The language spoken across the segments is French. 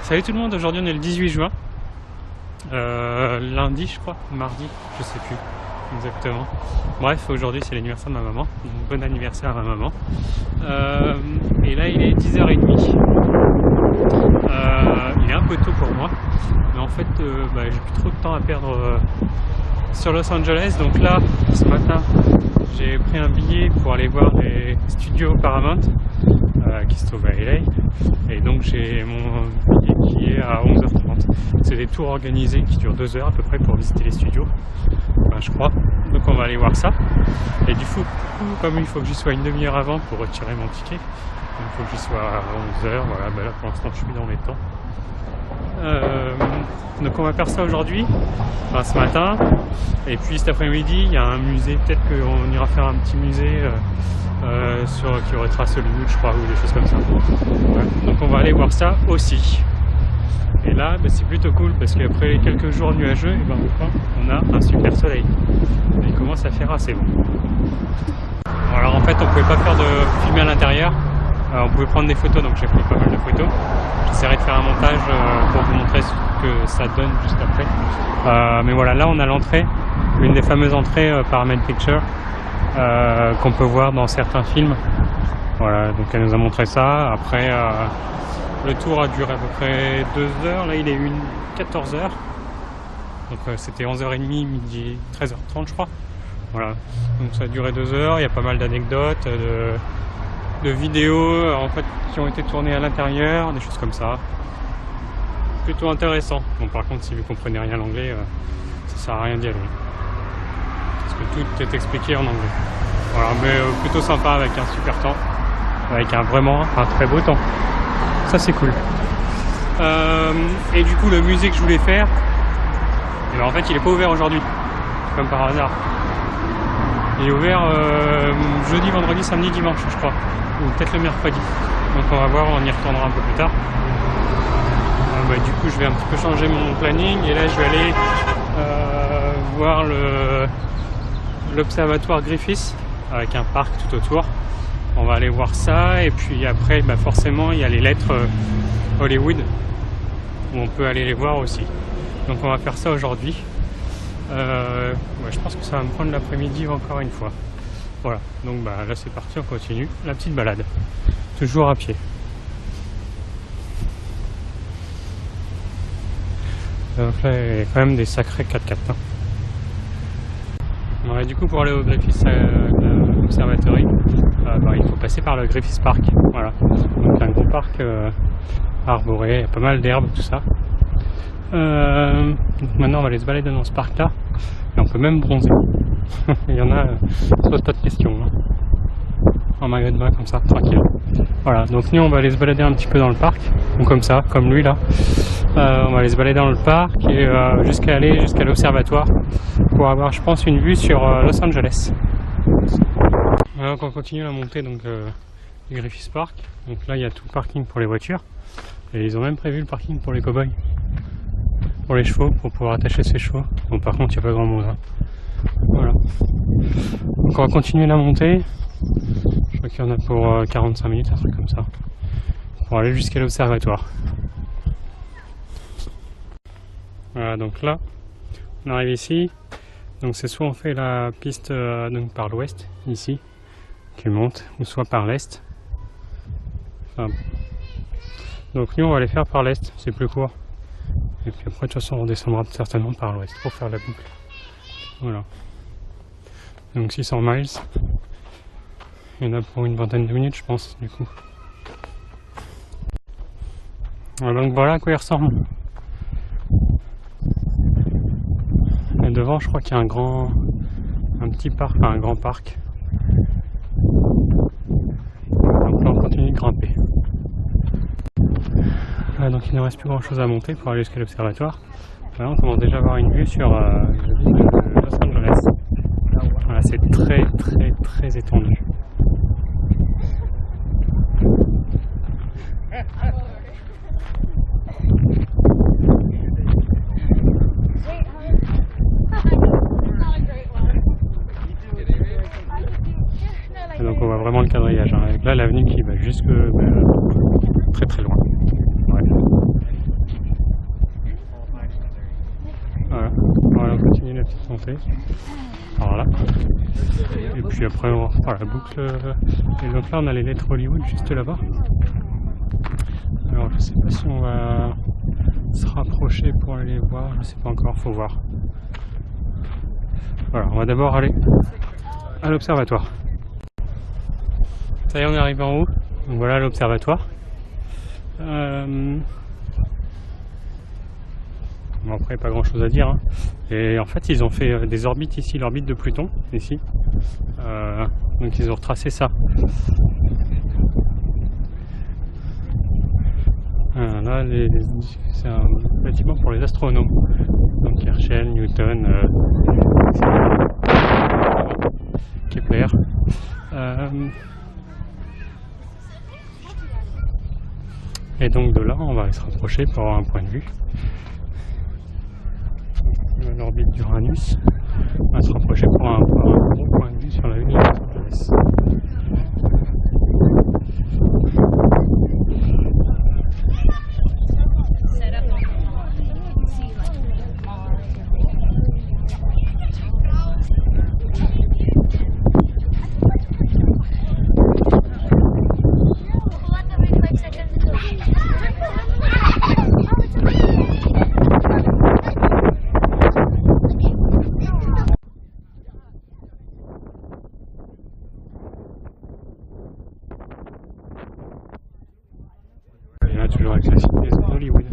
Salut tout le monde, aujourd'hui on est le 18 juin, lundi je crois, mardi, je sais plus exactement. Bref, aujourd'hui c'est l'anniversaire de ma maman, donc bon anniversaire à ma maman. Et là il est 10h30, il est un peu tôt pour moi, mais en fait j'ai plus trop de temps à perdre sur Los Angeles, donc là ce matin j'ai pris un billet pour aller voir les studios Paramount qui se trouve à LA, et donc j'ai mon billet qui est à 11h30. C'est des tours organisés qui durent 2 heures à peu près pour visiter les studios, enfin, je crois. Donc on va aller voir ça, et du coup comme il faut que j'y sois une demi-heure avant pour retirer mon ticket, il faut que j'y sois à 11h, voilà, là pour l'instant je suis dans les temps. Donc on va faire ça aujourd'hui, enfin ce matin, et puis cet après-midi il y a un musée, peut-être qu'on ira faire un petit musée qui retrace Hollywood je crois, ou des choses comme ça. Ouais. Donc on va aller voir ça aussi. Et là c'est plutôt cool parce qu'après quelques jours nuageux, on a un super soleil. Il commence à faire assez bon. Alors en fait on pouvait pas faire de filmer à l'intérieur, on pouvait prendre des photos, donc j'ai pris pas mal de photos. J'essaierai de faire un montage pour vous montrer ce que ça donne juste après. Mais voilà, là on a l'entrée, une des fameuses entrées Paramount Pictures qu'on peut voir dans certains films. Voilà, donc elle nous a montré ça. Après le tour a duré à peu près 2 heures, là il est 14h. Donc c'était 11h30, midi 13h30 je crois. Voilà, donc ça a duré 2 heures, il y a pas mal d'anecdotes, de vidéos en fait qui ont été tournées à l'intérieur, des choses comme ça. Plutôt intéressant. Bon, par contre si vous comprenez rien à l'anglais, ça sert à rien d'y aller. Parce que tout est expliqué en anglais. Voilà, mais plutôt sympa avec un super temps, avec vraiment un très beau temps. Ça c'est cool. Et du coup le musée que je voulais faire, en fait il est pas ouvert aujourd'hui, comme par hasard. Il est ouvert jeudi, vendredi, samedi, dimanche je crois, ou peut-être le mercredi. Donc on va voir, on y retournera un peu plus tard. Du coup je vais un petit peu changer mon planning, et là je vais aller voir l'observatoire Griffith avec un parc tout autour. On va aller voir ça, et puis après forcément il y a les lettres Hollywood où on peut aller les voir aussi. Donc on va faire ça aujourd'hui. Je pense que ça va me prendre l'après-midi encore une fois. Voilà, donc là c'est parti, on continue la petite balade, toujours à pied. Donc là il y a quand même des sacrés 4x4 hein. Voilà, du coup pour aller au Griffith Observatory, il faut passer par le Griffith Park. Voilà, donc un gros parc arboré, il y a pas mal d'herbes, tout ça. Donc maintenant on va aller se balader dans ce parc là, et on peut même bronzer. Il y en a, ça pose pas de questions hein. En maillot de bain comme ça, tranquille. Voilà, donc nous on va aller se balader un petit peu dans le parc, donc comme ça, comme lui là. On va aller se balader dans le parc et jusqu'à l'observatoire pour avoir, je pense, une vue sur Los Angeles. Voilà, donc on continue la montée donc du Griffith Park. Donc là il y a tout le parking pour les voitures, et ils ont même prévu le parking pour les cow-boys, pour les chevaux, pour pouvoir attacher ses chevaux. Bon, par contre il n'y a pas grand monde hein. Voilà, donc on va continuer la montée. Je crois qu'il y en a pour 45 minutes, un truc comme ça, pour aller jusqu'à l'observatoire. Voilà, donc là on arrive ici, donc c'est soit on fait la piste donc par l'ouest ici qui monte, ou soit par l'est. Enfin, donc nous on va aller faire par l'est, c'est plus court, et puis après de toute façon on redescendra certainement par l'ouest pour faire la boucle. Voilà, donc 600 miles, il y en a pour une vingtaine de minutes je pense du coup. Voilà, donc voilà à quoi il ressemble. Et devant je crois qu'il y a un petit parc, enfin un grand parc. Donc là on continue de grimper. Voilà, donc il ne reste plus grand chose à monter pour aller jusqu'à l'observatoire. Voilà, on commence déjà à avoir une vue sur Los Angeles. Voilà, c'est très très très étendu. Et donc on voit vraiment le quadrillage hein, avec là l'avenue qui va jusque très très loin. Ouais. petite montée par là. Et puis après on refera la boucle. Et donc là on a les lettres Hollywood juste là-bas. Alors je sais pas si on va se rapprocher pour aller les voir, je sais pas encore, faut voir. Voilà, on va d'abord aller à l'observatoire. Ça y est, on est arrivé en haut. Donc voilà l'observatoire. Bon, après pas grand chose à dire, hein. Et en fait ils ont fait des orbites ici, l'orbite de Pluton ici, donc ils ont retracé ça. Là c'est un bâtiment pour les astronomes, donc Herschel, Newton, Kepler. Et donc de là on va se rapprocher pour avoir un point de vue. L'orbite d'Uranus, on va se rapprocher pour un gros point de vue sur la lune de Los Angeles. Toujours avec la cité Hollywood.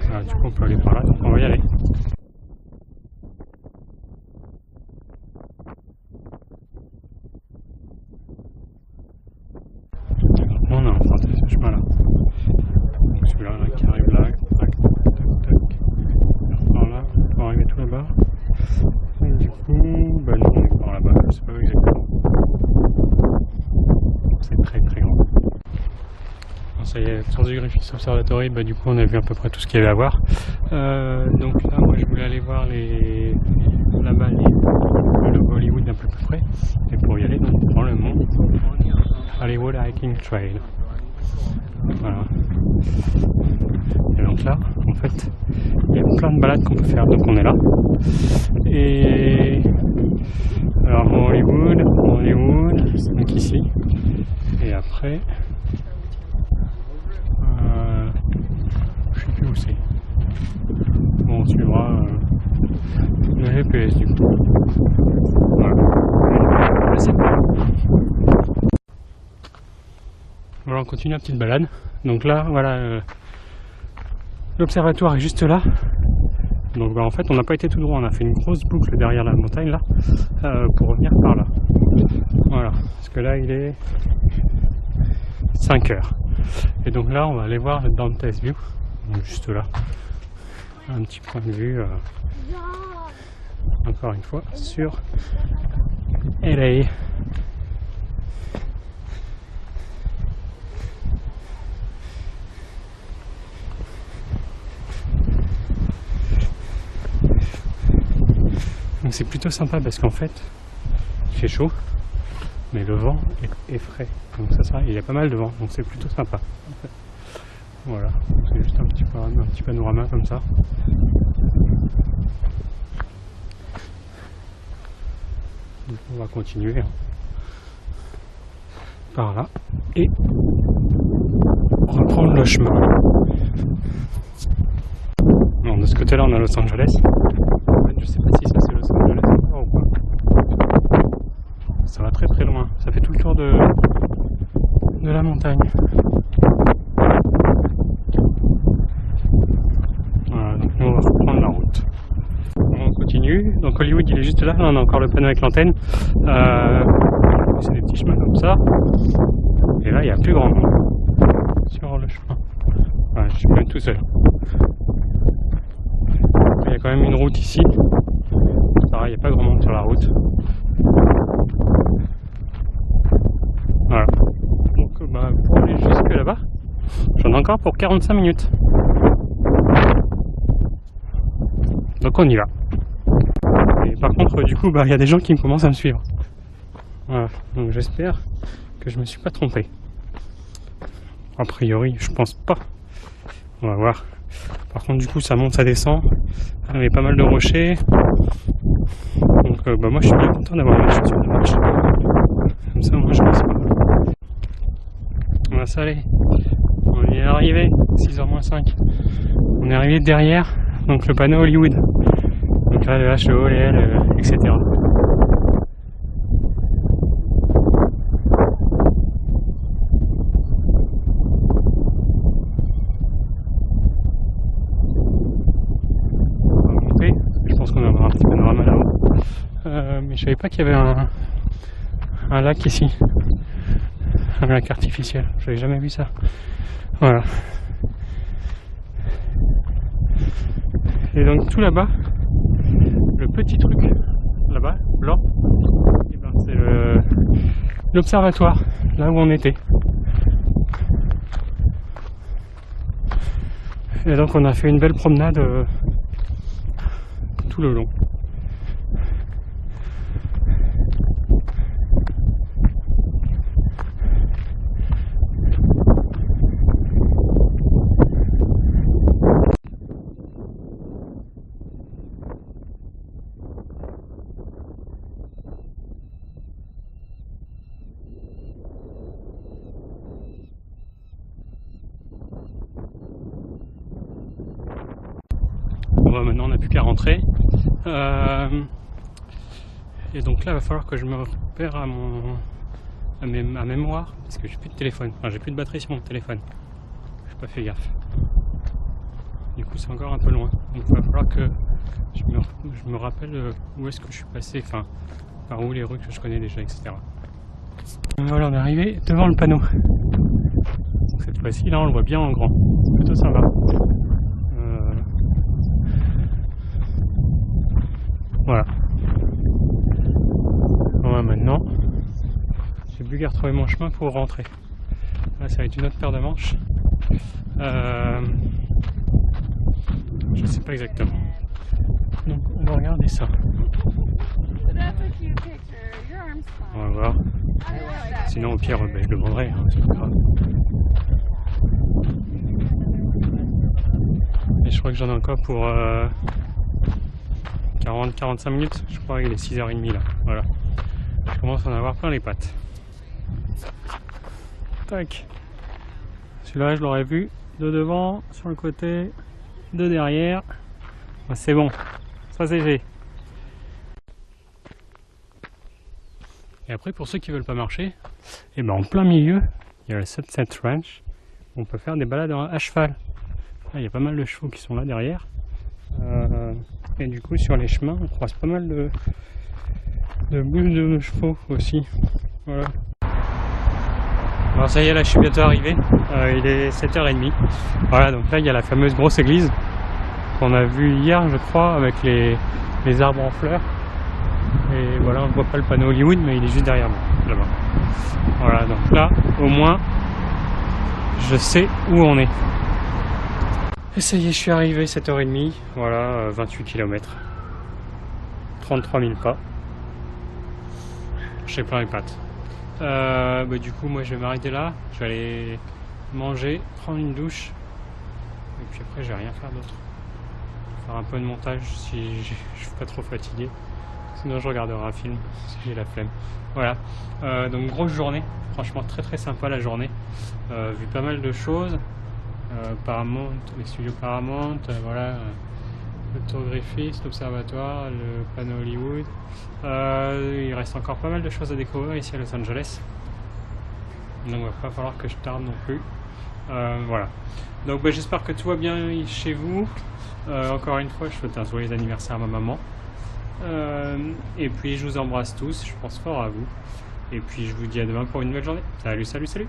Voilà, du coup on peut aller par là, donc on va y aller. Maintenant on est emprunté ce chemin là. Donc celui-là là, qui arrive là, tac, tac, tac. Par là, pour arriver tout là-bas. Et du coup, bah non, on est par là-bas, je sais pas exactement. C'est très très grand. Bon, ça y est, sur du Griffith Observatory, bah du coup on a vu à peu près tout ce qu'il y avait à voir. Donc là, moi je voulais aller voir là-bas le logo Hollywood d'un peu plus près. Et pour y aller, donc, on prend le mont Hollywood Hiking Trail. Voilà. Et donc là, en fait, il y a plein de balades qu'on peut faire. Donc on est là. Et alors Mont Hollywood, donc ici. Et après, je sais plus où c'est. Bon, on suivra le GPS du coup. Voilà. Voilà, on continue la petite balade. Donc là, voilà, l'observatoire est juste là. Donc bah, en fait, on n'a pas été tout droit, on a fait une grosse boucle derrière la montagne là, pour revenir par là. Voilà, parce que là il est 5 heures. Et donc là, on va aller voir le Dante's View, donc juste là. Un petit point de vue, encore une fois, sur LA. Donc c'est plutôt sympa parce qu'en fait il fait chaud mais le vent est frais, donc ça il y a pas mal de vent, donc c'est plutôt sympa en fait. Voilà, c'est juste un petit panorama comme ça. Donc on va continuer par là et reprendre le chemin. Bon, de ce côté là on a Los Angeles. En fait, je sais pas si ça c'est Los Angeles encore ou pas. Ça va très très loin, ça fait tout le tour de la montagne. Voilà, donc nous on va reprendre la route. On continue, donc Hollywood il est juste là, on a encore le panneau avec l'antenne. C'est des petits chemins comme ça. Et là il y a plus grand monde sur le chemin. Ouais, je suis même tout seul. Il y a quand même une route ici. Pareil, il n'y a pas grand monde sur la route. Voilà. Donc bah, pour aller jusque là-bas, j'en ai encore pour 45 minutes. Donc on y va. Et par contre, du coup, bah, y a des gens qui commencent à me suivre. Voilà. Donc j'espère que je me suis pas trompé. A priori, je pense pas. On va voir. Par contre, du coup, ça monte, ça descend. Il y avait pas mal de rochers. Donc, moi, je suis bien content d'avoir marché sur une roche. Comme ça, moi, je reste pas. On va s'aller. On est arrivé, 6h-5. On est arrivé derrière, donc le panneau Hollywood. Donc là, le H, le O, les L, etc. Je pense qu'on va avoir un petit panorama là-haut. Mais je savais pas qu'il y avait un lac ici. Un lac artificiel. J'avais jamais vu ça. Voilà. Et donc tout là-bas, le petit truc, là-bas, blanc, et ben c'est l'observatoire, là où on était. Et donc on a fait une belle promenade tout le long. Bon, maintenant on n'a plus qu'à rentrer. Et donc là il va falloir que je me repère à ma mémoire parce que j'ai plus de téléphone, enfin j'ai plus de batterie sur mon téléphone. J'ai pas fait gaffe. Du coup c'est encore un peu loin. Donc il va falloir que je me rappelle où est-ce que je suis passé, enfin par où les rues que je connais déjà, etc. Voilà, on est arrivé devant le panneau. Donc cette fois-ci là on le voit bien en grand. C'est plutôt sympa. Voilà. Voilà, maintenant, j'ai plus qu'à retrouver mon chemin pour rentrer. Là, ça va être une autre paire de manches. Je sais pas exactement. Donc, on va regarder ça. On va voir. Sinon, au pire, je le vendrai. Hein, c'est pas grave. Et je crois que j'en ai encore pour 40-45 minutes, je crois qu'il est 6h30 là, voilà. Je commence à en avoir plein les pattes. Tac. Celui-là je l'aurais vu de devant, sur le côté, de derrière. Ben, c'est bon, ça c'est fait. Et après pour ceux qui veulent pas marcher, et ben en plein milieu, il y a le Sunset Ranch. On peut faire des balades à cheval. Là, il y a pas mal de chevaux qui sont là derrière. Et du coup sur les chemins on croise pas mal de boules de chevaux aussi. Voilà. Alors ça y est, là je suis bientôt arrivé, il est 7h30. Voilà, donc là il y a la fameuse grosse église qu'on a vue hier je crois avec les arbres en fleurs. Et voilà, on ne voit pas le panneau Hollywood mais il est juste derrière moi, là-bas. Voilà, donc là au moins je sais où on est. Et ça y est, je suis arrivé, 7h30, voilà, 28 km, 33 000 pas, j'ai plein les pattes. Du coup, moi je vais m'arrêter là, je vais aller manger, prendre une douche, et puis après je vais rien faire d'autre. Faire un peu de montage si je suis pas trop fatigué, sinon je regarderai un film si j'ai la flemme. Voilà, donc grosse journée, franchement très très sympa la journée, vu pas mal de choses. Paramount, les studios Paramount, voilà, le tour Griffith, l'observatoire, le panneau Hollywood. Il reste encore pas mal de choses à découvrir ici à Los Angeles. Donc il va pas falloir que je tarde non plus. Voilà. Donc j'espère que tout va bien chez vous. Encore une fois, je souhaite un joyeux anniversaire à ma maman. Et puis je vous embrasse tous, je pense fort à vous. Et puis je vous dis à demain pour une nouvelle journée. Salut, salut, salut!